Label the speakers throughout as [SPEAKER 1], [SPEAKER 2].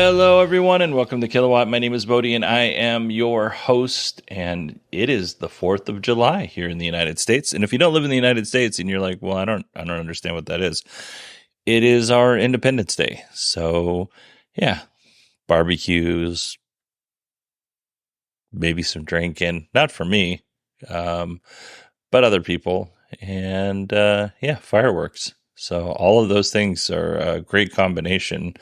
[SPEAKER 1] Hello, everyone, and welcome to Kilowatt. My name is Bodie, and I am your host. And it is the 4th of July here in the United States. And if you don't live in the United States, and you're like, "Well, I don't understand what that is," it is our Independence Day. So, yeah, barbecues, maybe some drinking. Not for me, but other people, and fireworks. So all of those things are a great combination.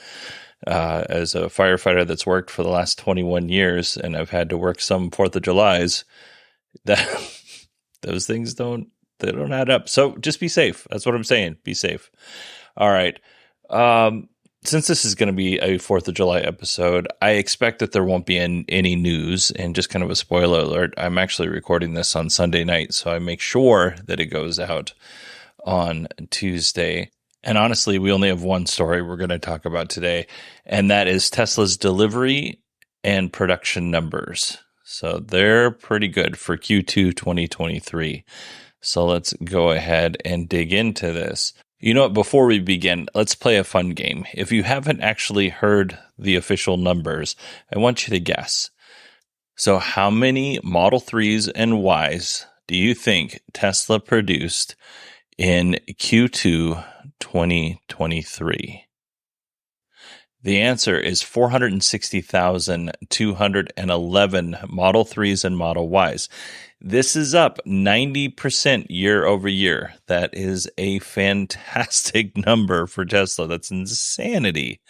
[SPEAKER 1] As a firefighter that's worked for the last 21 years, and I've had to work some 4th of Julys, that those things don't add up. So just be safe. That's what I'm saying. Be safe. All right. Since this is going to be a 4th of July episode, I expect that there won't be any news. And just kind of a spoiler alert, I'm actually recording this on Sunday night, so I make sure that it goes out on Tuesday. And honestly, we only have one story we're going to talk about today, and that is Tesla's delivery and production numbers. So they're pretty good for Q2 2023. So let's go ahead and dig into this. You know what? Before we begin, let's play a fun game. If you haven't actually heard the official numbers, I want you to guess. So how many Model 3s and Ys do you think Tesla produced in Q2 2023? The answer is 460,211 Model 3s and Model Ys. This is up 90% year over year. That is a fantastic number for Tesla. That's insanity.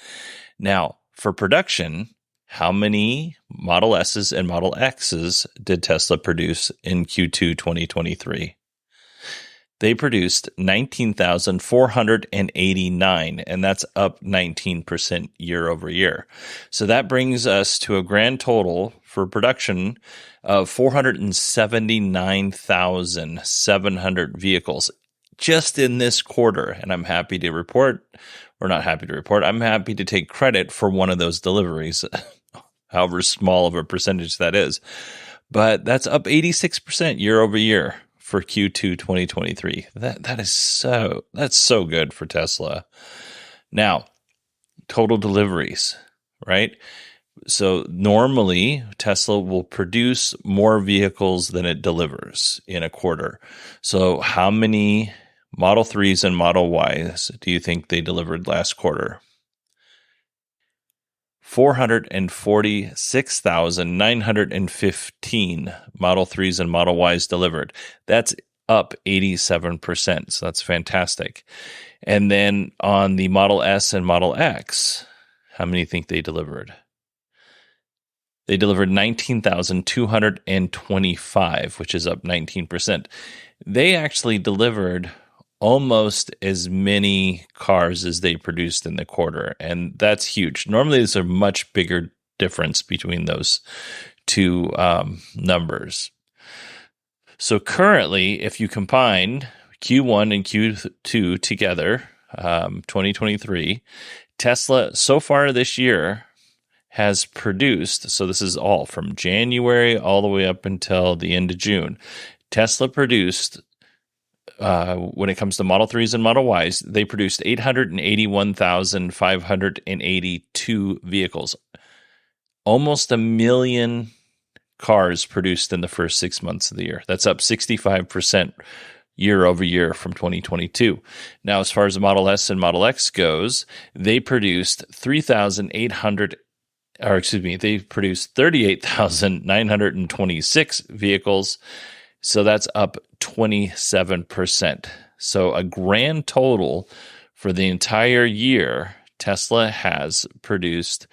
[SPEAKER 1] Now, for production, how many Model S's and Model X's did Tesla produce in Q2 2023? They produced 19,489, and that's up 19% year over year. So that brings us to a grand total for production of 479,700 vehicles just in this quarter. And I'm happy to report, or not happy to report, I'm happy to take credit for one of those deliveries, however small of a percentage that is. But that's up 86% year over year for Q2 2023. That's so good for Tesla. Now, total deliveries, right? So normally Tesla will produce more vehicles than it delivers in a quarter. So how many Model 3s and Model Ys do you think they delivered last quarter? 446,915 Model 3s and Model Ys delivered. That's up 87%. So that's fantastic. And then on the Model S and Model X, how many think they delivered? They delivered 19,225, which is up 19%. They actually delivered almost as many cars as they produced in the quarter, and that's huge. Normally, there's a much bigger difference between those two numbers. So currently, if you combine Q1 and Q2 together, 2023, Tesla so far this year has produced, so this is all from January all the way up until the end of June, Tesla produced, when it comes to Model 3s and Model Ys, they produced 881,582 vehicles. Almost a million cars produced in the first 6 months of the year. That's up 65% year over year from 2022. Now, as far as the Model S and Model X goes, they produced 38,926 vehicles. So that's up 27%. So a grand total for the entire year, Tesla has produced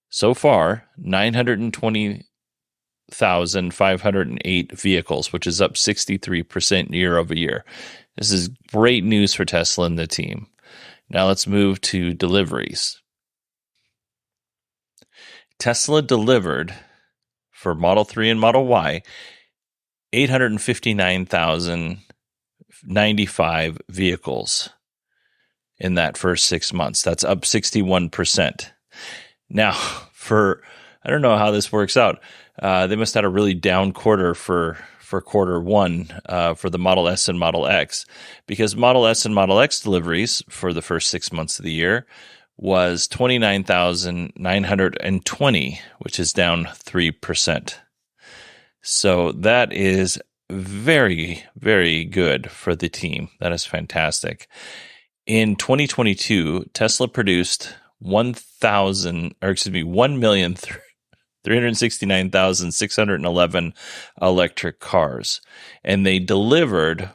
[SPEAKER 1] so far 920,508 vehicles, which is up 63% year over year. This is great news for Tesla and the team. Now let's move to deliveries. Tesla delivered for Model 3 and Model Y 859,095 vehicles in that first 6 months. That's up 61%. Now, I don't know how this works out. They must have had a really down quarter for quarter one for the Model S and Model X, because Model S and Model X deliveries for the first 6 months of the year was 29,920, which is down 3%. So that is very, very good for the team. That is fantastic. In 2022, Tesla produced 1,369,611 electric cars, and they delivered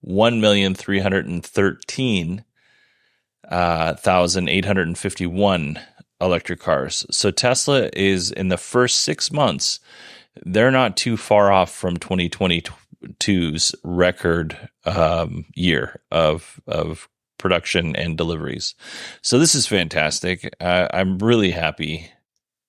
[SPEAKER 1] 1,313,851 electric cars. So Tesla is, in the first 6 months, they're not too far off from 2022's record year of production and deliveries. So this is fantastic. I'm really happy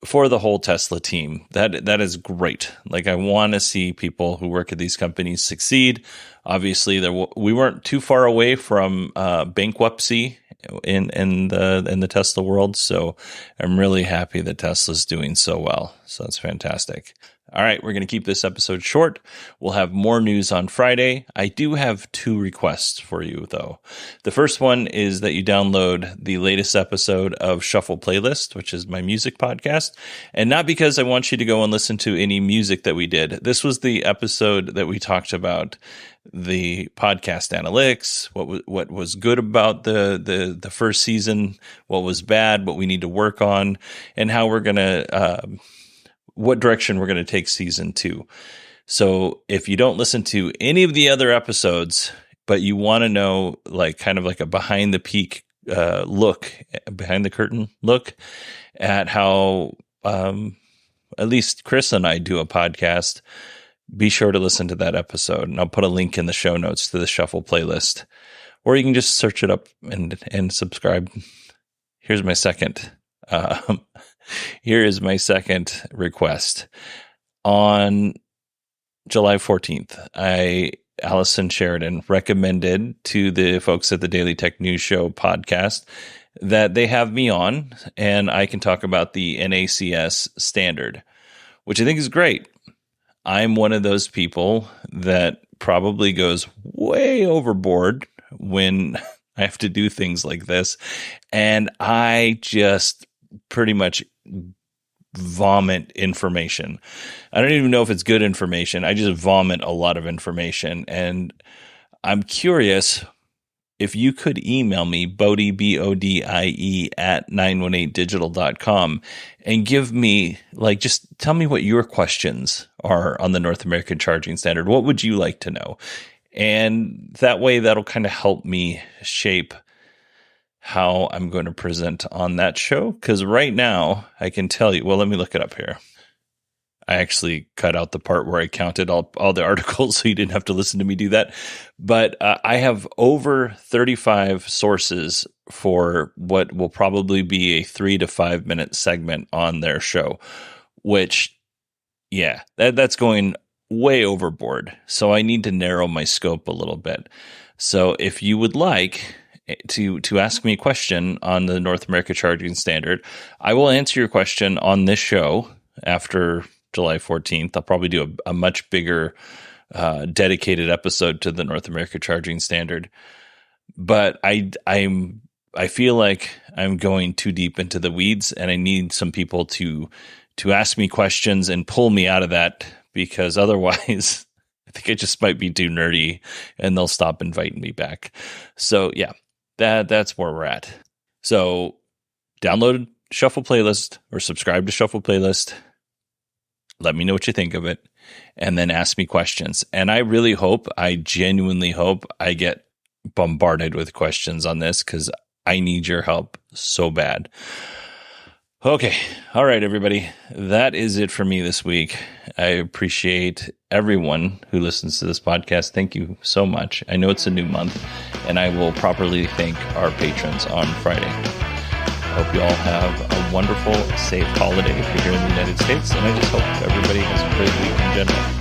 [SPEAKER 1] for the whole Tesla team. That is great. Like, I want to see people who work at these companies succeed. Obviously, we weren't too far away from bankruptcy in the Tesla world. So I'm really happy that Tesla's doing so well. So that's fantastic. All right, we're going to keep this episode short. We'll have more news on Friday. I do have 2 requests for you, though. The first one is that you download the latest episode of Shuffle Playlist, which is my music podcast. And not because I want you to go and listen to any music that we did. This was the episode that we talked about the podcast analytics, what was good about the first season, what was bad, what we need to work on, and how we're going to what direction we're going to take season 2. So if you don't listen to any of the other episodes, but you want to know, like, kind of like a behind the curtain look at how at least Chris and I do a podcast, be sure to listen to that episode. And I'll put a link in the show notes to the Shuffle Playlist, or you can just search it up and subscribe. Here's my second Here is my second request. On July 14th, Allison Sheridan, recommended to the folks at the Daily Tech News Show podcast that they have me on and I can talk about the NACS standard, which I think is great. I'm one of those people that probably goes way overboard when I have to do things like this. And I just pretty much vomit information. I don't even know if it's good information. I just vomit a lot of information. And I'm curious if you could email me, Bodie, BODIE at 918digital.com, and give me, like, just tell me what your questions are on the North American Charging Standard. What would you like to know? And that way, that'll kind of help me shape how I'm going to present on that show. Because right now, I can tell you, well, let me look it up here. I actually cut out the part where I counted all the articles, so you didn't have to listen to me do that. But I have over 35 sources for what will probably be a 3 to 5 minute segment on their show, which, yeah, that's going way overboard. So I need to narrow my scope a little bit. So if you would like to ask me a question on the North America Charging Standard, I will answer your question on this show after July 14th. I'll probably do a much bigger dedicated episode to the North America Charging Standard. But I feel like I'm going too deep into the weeds, and I need some people to ask me questions and pull me out of that, because otherwise I think I just might be too nerdy and they'll stop inviting me back. So yeah, that's where we're at. So download Shuffle Playlist or subscribe to Shuffle Playlist. Let me know what you think of it, and then ask me questions. And I genuinely hope I get bombarded with questions on this, because I need your help so bad. Okay. All right, everybody. That is it for me this week. I appreciate everyone who listens to this podcast. Thank you so much. I know it's a new month, and I will properly thank our patrons on Friday. I hope you all have a wonderful, safe holiday if you're here in the United States, and I just hope everybody has a great week in general.